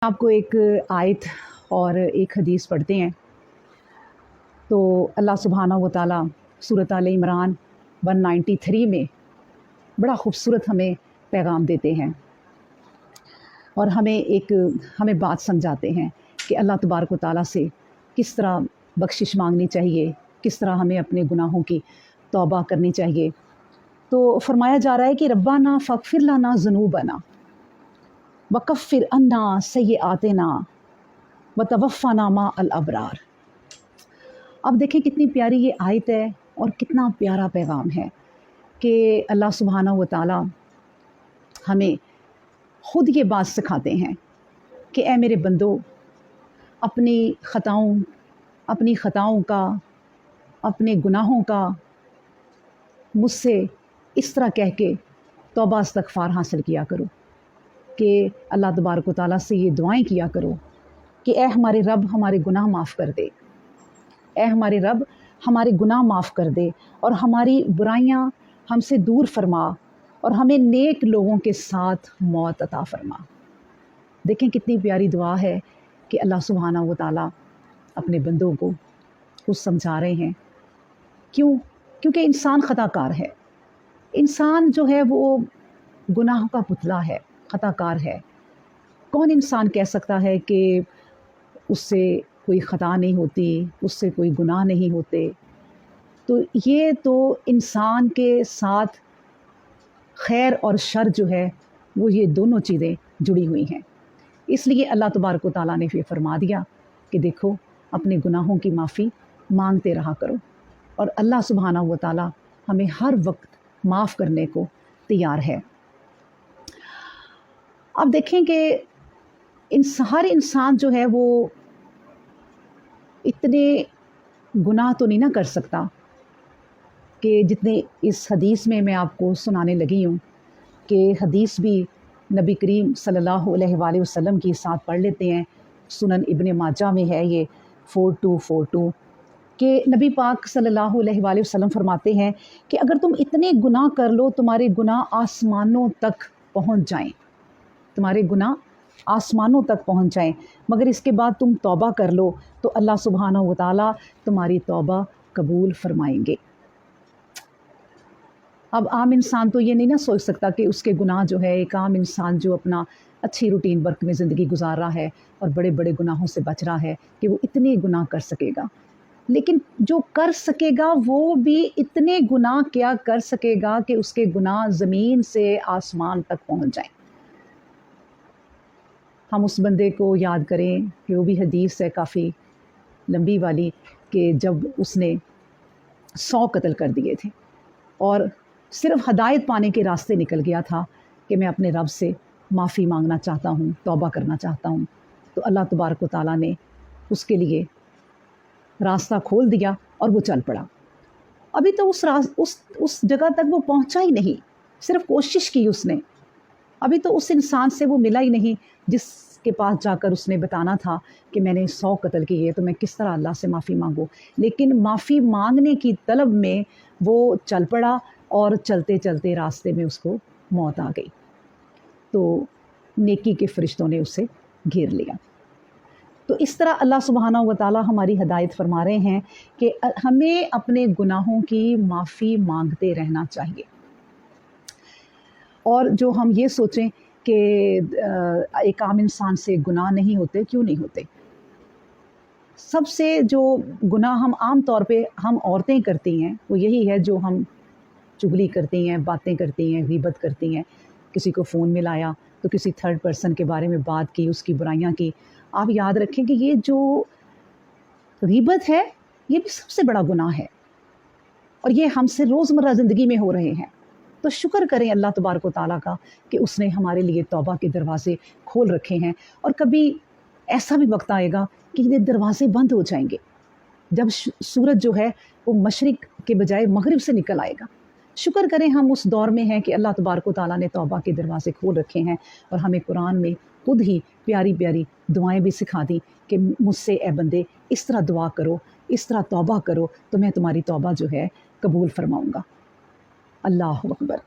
आपको एक आयत और एक हदीस पढ़ते हैं। तो अल्लाह सुब्हानहू व तआला सूरत आल इमरान 193 में बड़ा ख़ूबसूरत हमें पैगाम देते हैं और हमें बात समझाते हैं कि अल्लाह तबारक व तआला से किस तरह बख्शिश मांगनी चाहिए, किस तरह हमें अपने गुनाहों की तौबा करनी चाहिए। तो फरमाया जा रहा है कि रब्बाना फ़ग़फ़िर लना ज़ुनूबना वकफ़िर अन्ना सय्यआतिना वतवफ़्फ़ना मअल अबरार। अब देखें कितनी प्यारी ये आयत है और कितना प्यारा पैगाम है कि अल्लाह सुब्हानहू व तआला हमें ख़ुद ये बात सिखाते हैं कि ए मेरे बंदो, अपनी ख़ताओं का, अपने गुनाहों का मुझसे इस तरह कह के तौबा इस्तग़फ़ार हासिल किया करो कि अल्लाह तबारक व तआला से ये दुआएं किया करो कि ए हमारे रब हमारे गुनाह माफ़ कर दे, ए हमारे रब हमारे गुनाह माफ़ कर दे और हमारी बुराइयां हमसे दूर फरमा और हमें नेक लोगों के साथ मौत अता फरमा। देखें कितनी प्यारी दुआ है कि अल्लाह सुब्हानहू व तआला अपने बंदों को कुछ समझा रहे हैं। क्योंकि इंसान ख़ताकार है। इंसान जो है वो गुनाह का पुतला है, ख़ताकार है। कौन इंसान कह सकता है कि उससे कोई ख़ता नहीं होती, उससे कोई गुनाह नहीं होते। तो ये तो इंसान के साथ खैर और शर जो है वो ये दोनों चीज़ें जुड़ी हुई हैं। इसलिए अल्लाह तबारक व तआला ने फिर फरमा दिया कि देखो अपने गुनाहों की माफ़ी मांगते रहा करो और अल्लाह सुब्हानहू व तआला हमें हर वक्त माफ़ करने को तैयार है। अब देखें कि हर इंसान जो है वो इतने गुनाह तो नहीं ना कर सकता कि जितने इस हदीस में मैं आपको सुनाने लगी हूँ। कि हदीस भी नबी करीम सल्लल्लाहु अलैहि वसल्लम की साथ पढ़ लेते हैं। सुनन इब्ने माजा में है ये 4242 कि नबी पाक सल्लल्लाहु अलैहि वसल्लम फरमाते हैं कि अगर तुम इतने गुनाह कर लो तुम्हारे गुनाह आसमानों तक पहुँच जाएं, तुम्हारे गुनाह आसमानों तक पहुँच जाएं, मगर इसके बाद तुम तौबा कर लो तो अल्लाह सुब्हानहू व तआला तुम्हारी तौबा कबूल फरमाएंगे। अब आम इंसान तो ये नहीं ना सोच सकता कि उसके गुनाह जो है, एक आम इंसान जो अपना अच्छी रूटीन वर्क में ज़िंदगी गुजार रहा है और बड़े बड़े गुनाहों से बच रहा है कि वो इतने गुनाह कर सकेगा। लेकिन जो कर सकेगा वो भी इतने गुनाह क्या कर सकेगा कि उसके गुनाह ज़मीन से आसमान तक पहुँच जाएं। हम उस बंदे को याद करें कि वो भी हदीस है काफ़ी लंबी वाली कि जब उसने 100 कत्ल कर दिए थे और सिर्फ हदायत पाने के रास्ते निकल गया था कि मैं अपने रब से माफ़ी मांगना चाहता हूँ, तौबा करना चाहता हूँ। तो अल्लाह तबारक व तआला ने उसके लिए रास्ता खोल दिया और वो चल पड़ा। अभी तो उस जगह तक वो पहुँचा ही नहीं, सिर्फ कोशिश की उसने। अभी तो उस इंसान से वो मिला ही नहीं जिसके पास जाकर उसने बताना था कि मैंने 100 कत्ल किए तो मैं किस तरह अल्लाह से माफ़ी मांगूँ। लेकिन माफ़ी मांगने की तलब में वो चल पड़ा और चलते चलते रास्ते में उसको मौत आ गई। तो नेकी के फरिश्तों ने उसे घेर लिया। तो इस तरह अल्लाह सुब्हानहू व तआला हमारी हिदायत फरमा रहे हैं कि हमें अपने गुनाहों की माफ़ी मांगते रहना चाहिए। और जो हम ये सोचें कि एक आम इंसान से गुनाह नहीं होते, क्यों नहीं होते। सबसे जो गुनाह हम आम तौर पे हम औरतें करती हैं वो यही है जो हम चुगली करती हैं, बातें करती हैं, ग़ीबत करती हैं। किसी को फ़ोन मिलाया तो किसी थर्ड पर्सन के बारे में बात की, उसकी बुराइयां की। आप याद रखें कि ये जो ग़ीबत है ये भी सबसे बड़ा गुनाह है और ये हमसे रोज़मर्रा ज़िंदगी में हो रहे हैं। तो शुक्र करें अल्लाह तबारक व तआला का कि उसने हमारे लिए तौबा के दरवाज़े खोल रखे हैं। और कभी ऐसा भी वक्त आएगा कि ये दरवाज़े बंद हो जाएंगे जब सूरज जो है वो मशरिक़ के बजाय मगरिब से निकल आएगा। शुक्र करें हम उस दौर में हैं कि अल्लाह तबारक व तआला ने तौबा के दरवाज़े खोल रखे हैं और हमें कुरान में खुद ही प्यारी प्यारी दुआएं भी सिखा दी कि मुझसे ए बंदे इस तरह दुआ करो, इस तरह तौबा करो तो मैं तुम्हारी तौबा जो है कबूल फरमाऊँगा। अल्लाहु अकबर।